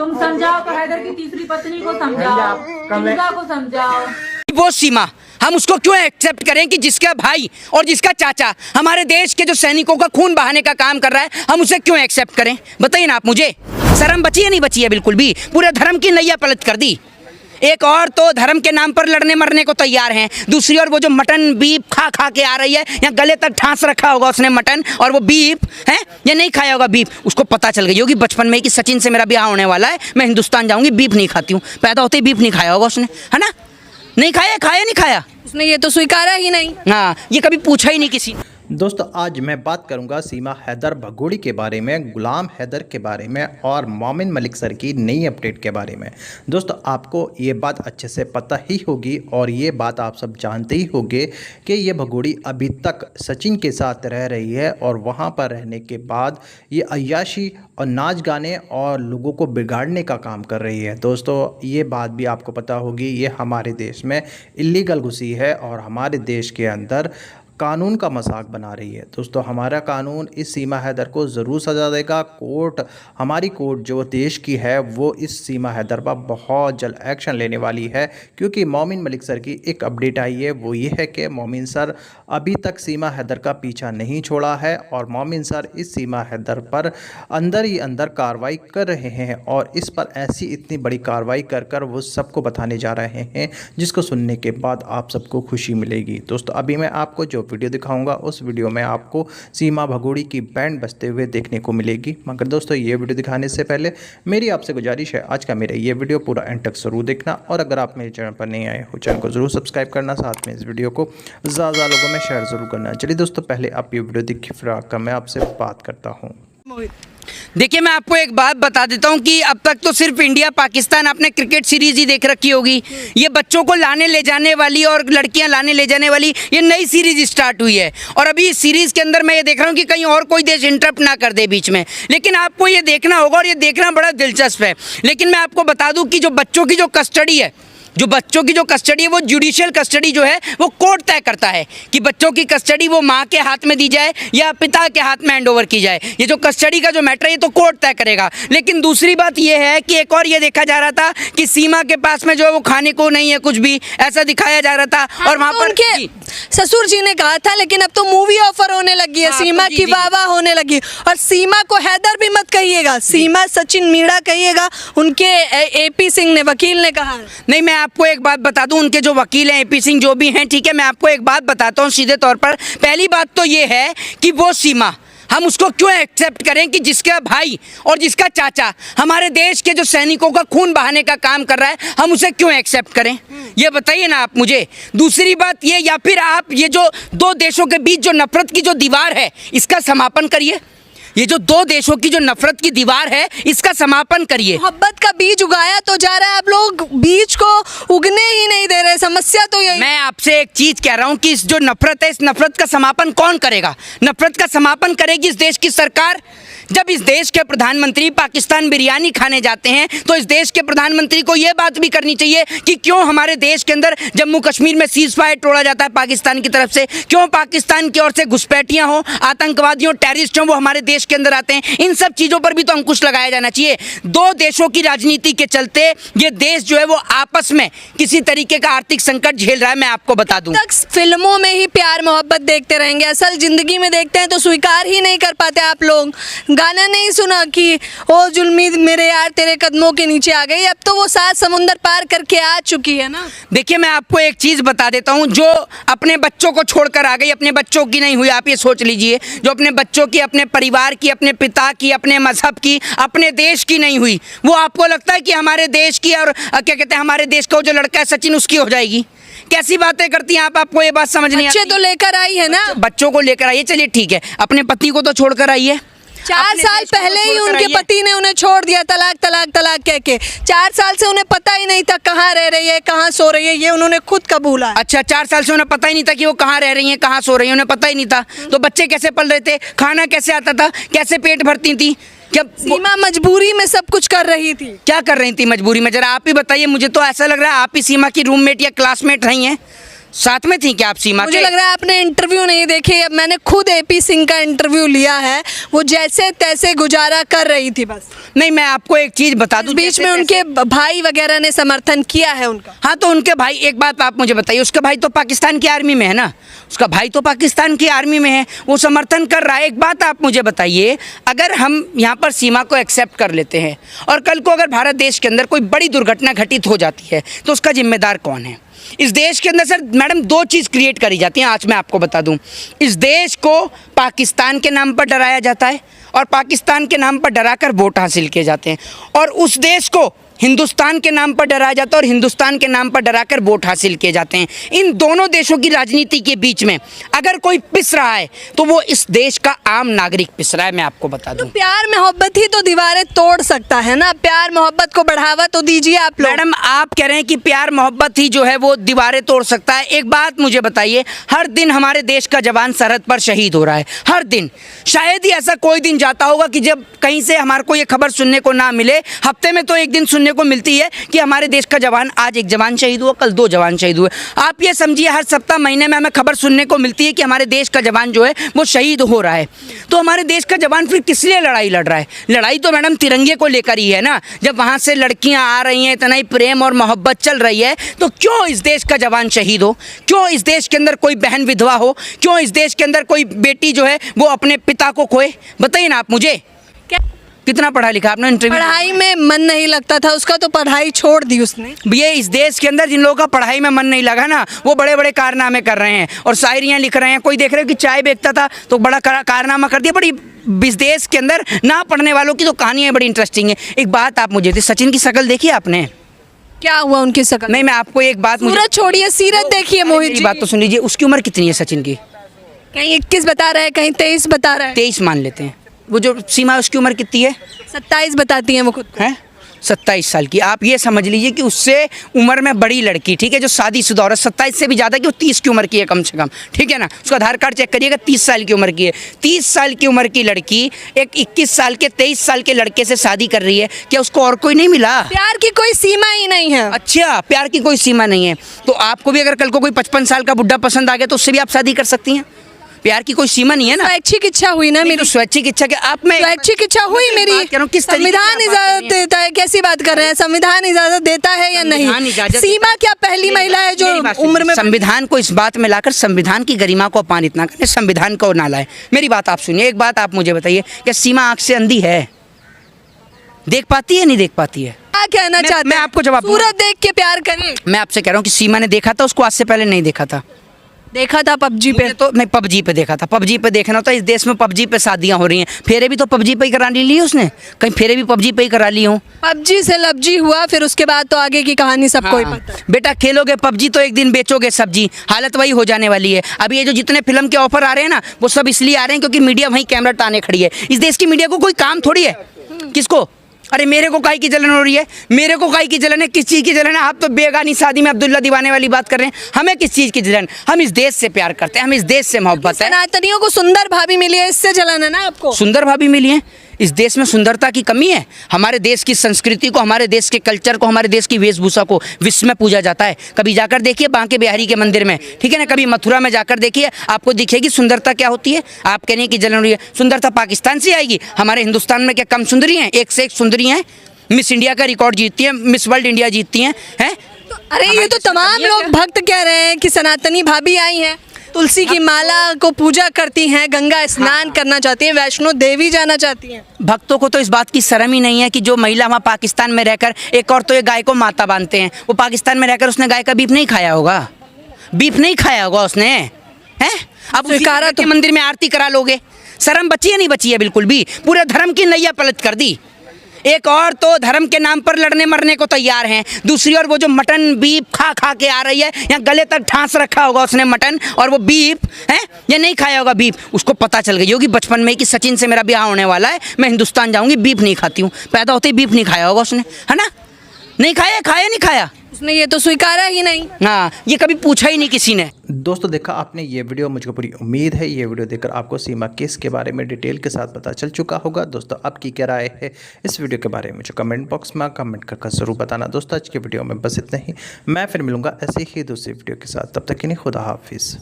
तुम समझाओ तो हैदर की तीसरी पत्नी को समझाओ, इंदिरा को समझाओ। वो सीमा हम उसको क्यों एक्सेप्ट करें कि जिसका भाई और जिसका चाचा हमारे देश के जो सैनिकों का खून बहाने का काम कर रहा है, हम उसे क्यों एक्सेप्ट करें? बताइए ना आप मुझे। शर्म बची है नहीं बची है? बिल्कुल भी। पूरे धर्म की नैया पलट कर दी। एक और तो धर्म के नाम पर लड़ने मरने को तैयार हैं, दूसरी ओर वो जो मटन बीफ खा खा के आ रही है, या गले तक ठांस रखा होगा उसने मटन और वो बीफ है, या नहीं खाया होगा बीफ। उसको पता चल गई होगी बचपन में कि सचिन से मेरा ब्याह होने वाला है, मैं हिंदुस्तान जाऊंगी, बीफ नहीं खाती हूँ। पैदा होते ही बीफ नहीं खाया होगा उसने, है ना? नहीं खाया, खाया नहीं खाया उसने, ये तो स्वीकारा ही नहीं। हाँ, ये कभी पूछा ही नहीं किसी। दोस्तों आज मैं बात करूंगा सीमा हैदर भगोड़ी के बारे में, गुलाम हैदर के बारे में और मोमिन मलिक सर की नई अपडेट के बारे में। दोस्तों आपको ये बात अच्छे से पता ही होगी और ये बात आप सब जानते ही होंगे कि ये भगोड़ी अभी तक सचिन के साथ रह रही है और वहाँ पर रहने के बाद ये अय्याशी और नाच गाने और लोगों को बिगाड़ने का काम कर रही है। दोस्तों ये बात भी आपको पता होगी, ये हमारे देश में इलीगल घुसी है और हमारे देश के अंदर कानून का मजाक बना रही है। दोस्तों हमारा कानून इस सीमा हैदर को ज़रूर सज़ा देगा। कोर्ट, हमारी कोर्ट जो देश की है, वो इस सीमा हैदर पर बहुत जल्द एक्शन लेने वाली है, क्योंकि मोमिन मलिक सर की एक अपडेट आई है। वो ये है कि मोमिन सर अभी तक सीमा हैदर का पीछा नहीं छोड़ा है और मोमिन सर इस सीमा हैदर पर अंदर ही अंदर कार्रवाई कर रहे हैं और इस पर ऐसी इतनी बड़ी कार्रवाई कर कर वो सबको बताने जा रहे हैं, जिसको सुनने के बाद आप सबको खुशी मिलेगी। दोस्तों अभी मैं आपको जो वीडियो दिखाऊंगा उस वीडियो में आपको सीमा भगोड़ी की बैंड बजते हुए देखने को मिलेगी। मगर दोस्तों ये वीडियो दिखाने से पहले मेरी आपसे गुजारिश है, आज का मेरा ये वीडियो पूरा एंड तक जरूर देखना और अगर आप मेरे चैनल पर नहीं आए हो चैनल को जरूर सब्सक्राइब करना, साथ में इस वीडियो को ज़्यादा लोगों में शेयर जरूर करना। चलिए दोस्तों पहले आप ये वीडियो देखिए, फिर आकर मैं आपसे बात करता हूँ। देखिए मैं आपको एक बात बता देता हूँ कि अब तक तो सिर्फ इंडिया पाकिस्तान आपने क्रिकेट सीरीज ही देख रखी होगी। ये बच्चों को लाने ले जाने वाली और लड़कियां लाने ले जाने वाली ये नई सीरीज स्टार्ट हुई है और अभी इस सीरीज के अंदर मैं ये देख रहा हूँ कि कहीं और कोई देश इंटरप्ट ना कर दे बीच में। लेकिन आपको ये देखना होगा और ये देखना बड़ा दिलचस्प है। लेकिन मैं आपको बता दूँ कि जो बच्चों की जो कस्टडी है, जो बच्चों की जो कस्टडी है, वो जुडिशियल कस्टडी जो है वो कोर्ट तय करता है कि बच्चों की कस्टडी वो माँ के हाथ में दी जाए या पिता के हाथ में हैंडओवर की जाए। ये जो कस्टडी का जो मैटर है ये तो कोर्ट तय करेगा। लेकिन दूसरी बात ये है कि एक और ये देखा जा रहा था कि सीमा के पास में जो है वो खाने को नहीं है, कुछ भी ऐसा दिखाया जा रहा था। और वहाँ पर उनके ससुर जी ने कहा था, लेकिन अब तो मूवी ऑफर होने लगी है, सीमा की वाह होने लगी। और सीमा को हैदर भी मत कहिएगा, सीमा सचिन मीणा कहिएगा, उनके एपी सिंह ने, वकील ने कहा। नहीं, मैं आपको एक बात बता दूं, उनके जो वकील हैं एपी सिंह जो भी हैं, ठीक है, मैं आपको एक बात बताता हूं सीधे तौर पर। पहली बात तो ये है कि वो सीमा हम उसको क्यों एक्सेप्ट करें कि जिसका भाई और जिसका चाचा हमारे देश के जो सैनिकों का खून बहाने का काम कर रहा है, हम उसे क्यों एक्सेप्ट करें? ये बताइए ना आप मुझे। दूसरी बात ये, या फिर आप ये जो दो देशों के बीच जो नफरत की जो दीवार है इसका समापन करिए। ये जो दो देशों की जो नफरत की दीवार है इसका समापन करिए। मोहब्बत का बीज उगाया तो जा रहा है, आप लोग बीज को उगने ही नहीं दे रहे। समस्या तो यही। मैं आपसे एक चीज कह रहा हूं कि इस जो नफरत है, इस नफरत का समापन कौन करेगा? नफरत का समापन करेगी इस देश की सरकार। जब इस देश के प्रधानमंत्री पाकिस्तान बिरयानी खाने जाते हैं तो इस देश के प्रधानमंत्री को यह बात भी करनी चाहिए कि क्यों हमारे देश के अंदर जम्मू कश्मीर में सीज फायर तोड़ा जाता है पाकिस्तान की तरफ से, क्यों पाकिस्तान की ओर से घुसपैठियां हो, आतंकवादियों, टेररिस्ट हो, वो हमारे देश के अंदर आते हैं। इन सब चीज़ों पर भी तो अंकुश लगाया जाना चाहिए। दो देशों की राजनीति के चलते ये देश जो है वो आपस में किसी तरीके का आर्थिक संकट झेल रहा है। मैं आपको बता दूं, फिल्मों में ही प्यार मोहब्बत देखते रहेंगे, असल जिंदगी में देखते हैं तो स्वीकार ही नहीं कर पाते आप लोग। गाना नहीं सुना कि ओ जुल्मी मेरे यार तेरे कदमों के नीचे आ गई, अब तो वो 7 समुंदर पार करके आ चुकी है ना। देखिए मैं आपको एक चीज बता देता हूं, जो अपने बच्चों को छोड़कर आ गई, अपने बच्चों की नहीं हुई, आप ये सोच लीजिए, जो अपने बच्चों की, अपने परिवार की, अपने पिता की, अपने मजहब की, अपने देश की नहीं हुई, वो आपको लगता है कि हमारे देश की और क्या कहते हैं हमारे देश का जो लड़का है सचिन उसकी हो जाएगी? कैसी बातें करती हैं आप? आपको ये बात समझ नहीं आती? बच्चे तो लेकर आई है ना, बच्चों को लेकर आई है, चलिए ठीक है, अपने पति को तो छोड़कर आई है। 4 साल पहले ही उनके पति ने उन्हें छोड़ दिया, तलाक तलाक तलाक कह के। 4 साल से उन्हें पता ही नहीं था कहाँ रह रही है, कहाँ सो रही है, ये उन्होंने खुद कबूला। अच्छा, 4 साल से उन्हें पता ही नहीं था कि वो कहाँ रह रही हैं, कहाँ सो रही हैं, उन्हें पता ही नहीं था। तो बच्चे कैसे पल रहे थे, खाना कैसे आता था, कैसे पेट भरती थी? क्या सीमा मजबूरी में सब कुछ कर रही थी? क्या कर रही थी मजबूरी में? जरा आप ही बताइए, मुझे तो ऐसा लग रहा है आप ही सीमा की रूममेट या क्लासमेट रही हैं। साथ में थी क्या आप सीमा मुझे के? लग रहा है आपने इंटरव्यू नहीं देखे। अब मैंने खुद एपी सिंह का इंटरव्यू लिया है, वो जैसे तैसे गुजारा कर रही थी बस। नहीं, मैं आपको एक चीज बता दूं, बीच में उनके भाई वगैरह ने समर्थन किया है उनका। हाँ, तो उनके भाई, एक बात आप मुझे बताइए, उसका भाई तो पाकिस्तान की आर्मी में है ना, उसका भाई तो पाकिस्तान की आर्मी में है, वो समर्थन कर रहा है। एक बात आप मुझे बताइए, अगर हम यहाँ पर सीमा को एक्सेप्ट कर लेते हैं और कल को अगर भारत देश के अंदर कोई बड़ी दुर्घटना घटित हो जाती है तो उसका जिम्मेदार कौन है? इस देश के अंदर सर मैडम दो चीज़ क्रिएट करी जाती हैं, आज मैं आपको बता दूं। इस देश को पाकिस्तान के नाम पर डराया जाता है और पाकिस्तान के नाम पर डराकर वोट हासिल किए जाते हैं, और उस देश को हिंदुस्तान के नाम पर डराया जाता है और हिंदुस्तान के नाम पर डराकर वोट हासिल किए जाते हैं। इन दोनों देशों की राजनीति के बीच में अगर कोई पिस रहा है तो वो इस देश का आम नागरिक पिस रहा है, मैं आपको बता दूं। तो प्यार मोहब्बत ही तो दीवारें तोड़ सकता है ना, प्यार मोहब्बत को बढ़ावा तो दीजिए आप लोग। मैडम, आप कह रहे हैं कि प्यार मोहब्बत ही जो है वो दीवारें तोड़ सकता है। एक बात मुझे बताइए, हर दिन हमारे देश का जवान सरहद पर शहीद हो रहा है, हर दिन। शायद ही ऐसा कोई दिन जाता होगा कि जब कहीं से हमारे को ये खबर सुनने को ना मिले। हफ्ते में तो एक दिन सुनने को मिलती है कि हमारे देश का जवान, आज एक जवान शहीद हुआ, कल दो जवान शहीद हुए। आप ये समझिए, हर सप्ताह महीने में हमें खबर सुनने को मिलती है कि हमारे देश का जवान जो है वो शहीद हो रहा है। तो हमारे देश का जवान फिर किस लिए लड़ाई लड़ रहा है? लड़ाई तो मैडम तिरंगे को लेकर ही है ना। जब वहाँ से लड़कियाँ आ रही हैं, इतना ही प्रेम और मोहब्बत चल रही है, तो क्यों इस देश का जवान शहीद हो? क्यों इस देश के अंदर कोई बहन विधवा हो? क्यों इस देश के अंदर कोई बेटी जो है वो अपने पिता को खोए? बताइए ना आप मुझे। कितना पढ़ा लिखा आपने? इंटरव्यू पढ़ाई में मन नहीं लगता था उसका, तो पढ़ाई छोड़ दी उसने। ये इस देश के अंदर जिन लोगों का पढ़ाई में मन नहीं लगा ना, वो बड़े बड़े कारनामे कर रहे हैं और शायरियाँ लिख रहे हैं। कोई देख रहे हो कि चाय बेचता था तो बड़ा कारनामा कर दिया। बड़ी इस देश के अंदर ना पढ़ने वालों की तो कहानियाँ बड़ी इंटरेस्टिंग है। एक बात आप मुझे, सचिन की शक्ल देखी आपने? क्या हुआ उनकी शकल? नहीं, मैं आपको एक बात, सूरत छोड़िए, सीरत देखिए मोहित जी। बात तो सुन लीजिए, उसकी उम्र कितनी है सचिन की? कहीं 21 बता रहा है, कहीं 23 बता रहा है। 23 मान लेते हैं। वो जो सीमा, उसकी उम्र कितनी है? 27 बताती हैं वो खुद को। हैं 27 साल की। आप ये समझ लीजिए कि उससे उम्र में बड़ी लड़की, ठीक है, जो शादीशुदा औरत, 27 से भी ज़्यादा कि वो 30 की उम्र की है कम से कम, ठीक है ना। उसका आधार कार्ड चेक करिएगा, 30 साल की उम्र की है। 30 साल की उम्र की लड़की एक 21 साल के 23 साल के लड़के से शादी कर रही है। क्या उसको और कोई नहीं मिला? प्यार की कोई सीमा ही नहीं है। अच्छा, प्यार की कोई सीमा नहीं है। तो आपको भी अगर कल को कोई 55 साल का बुढ़ा पसंद आ गया तो उससे भी आप शादी कर सकती हैं। प्यार की कोई सीमा नहीं है ना। स्वैच्छिक इच्छा हुई ना मेरी। तो स्वैच्छिक इच्छा के आप में स्वैच्छिक इच्छा हुई मेरी। किस संविधान इजाजत देता है? कैसी बात कर रहे हैं? संविधान इजाजत देता है या नहीं? सीमा क्या पहली महिला है जो उम्र में? संविधान को इस बात में लाकर संविधान की गरिमा को अपमानित ना करें, संविधान को ना लाए। मेरी बात आप सुनिए। एक बात आप मुझे बताइए, क्या सीमा आंख से अंधी है? देख पाती है, नहीं देख पाती है? क्या कहना चाहते मैं आपको जवाब, सूरत देख के प्यार करें। मैं आपसे कह रहा हूँ कि सीमा ने देखा था उसको, आज से पहले नहीं देखा था। देखा था पबजी पे? तो नहीं, पबजी पे देखा था। पबजी पे देखना होता है। इस देश में पबजी पे शादियां हो रही हैं। फेरे भी तो पबजी पे ही करा ली उसने, कहीं फेरे भी पबजी पे ही करा ली हूँ। पबजी से लबजी हुआ, फिर उसके बाद तो आगे की कहानी सबको ही पता है। बेटा, खेलोगे पबजी तो एक दिन बेचोगे सब्जी, हालत वही हो जाने वाली है। अभी ये जो जितने फिल्म के ऑफर आ रहे हैं ना, वो सब इसलिए आ रहे हैं क्योंकि मीडिया वहीं कैमरा टाने खड़ी है। इस देश की मीडिया को कोई काम थोड़ी है। किसको? अरे मेरे को काहे की जलन हो रही है? मेरे को काहे की जलन है? किस चीज़ की जलन है? आप तो बेगानी शादी में अब्दुल्ला दीवाने वाली बात कर रहे हैं। हमें किस चीज़ की जलन? हम इस देश से प्यार करते हैं, हम इस देश से मोहब्बत है। सनातनियों को सुंदर भाभी मिली है, इससे जलन है ना आपको? सुंदर भाभी मिली है? इस देश में सुंदरता की कमी है? हमारे देश की संस्कृति को, हमारे देश के कल्चर को, हमारे देश की वेशभूषा को विश्व में पूजा जाता है। कभी जाकर देखिए बांके बिहारी के मंदिर में, ठीक है ना, कभी मथुरा में जाकर देखिए, आपको दिखेगी सुंदरता क्या होती है। आप कहने की जलन रही है। सुंदरता पाकिस्तान से आएगी? हमारे हिंदुस्तान में क्या कम सुंदरी हैं? एक से एक सुंदरी हैं। मिस इंडिया का रिकॉर्ड जीतती हैं, मिस वर्ल्ड इंडिया जीतती हैं, हैं? अरे ये तो तमाम लोग भक्त कह रहे हैं कि सनातनी भाभी आई हैं, तुलसी की माला को पूजा करती हैं, गंगा स्नान करना चाहती हैं, वैष्णो देवी जाना चाहती हैं। भक्तों को तो इस बात की शर्म ही नहीं है कि जो महिला वहाँ पाकिस्तान में रहकर, एक और तो ये गाय को माता बांधते हैं, वो पाकिस्तान में रहकर उसने गाय का बीफ नहीं खाया होगा, बीफ नहीं खाया होगा उसने, हैं? अब स्वीकारा तो मंदिर में आरती करा लोगे। शर्म बची है? नहीं बची है बिल्कुल भी। पूरे धर्म की नैया पलट कर दी। एक और तो धर्म के नाम पर लड़ने मरने को तैयार हैं, दूसरी ओर वो जो मटन बीफ खा खा के आ रही है, यहाँ गले तक ठांस रखा होगा उसने मटन, और वो बीफ है या नहीं खाया होगा बीफ। उसको पता चल गई होगी बचपन में कि सचिन से मेरा ब्याह होने वाला है, मैं हिंदुस्तान जाऊंगी, बीफ नहीं खाती हूँ। पैदा होते ही बीफ नहीं खाया होगा उसने, है ना? नहीं खाया? खाया नहीं खाया? उसने ये तो स्वीकारा ही नहीं। हाँ, ये कभी पूछा ही नहीं किसी ने। दोस्तों देखा आपने ये वीडियो, मुझको पूरी उम्मीद है ये वीडियो देखकर आपको सीमा केस के बारे में डिटेल के साथ पता चल चुका होगा। दोस्तों आपकी क्या राय है इस वीडियो के बारे में मुझे कमेंट बॉक्स में कमेंट करके ज़रूर बताना। दोस्तों आज की वीडियो में बस इतना ही, मैं फिर मिलूंगा ऐसे ही दूसरी वीडियो के साथ, तब तक के लिए खुदा हाफिज़।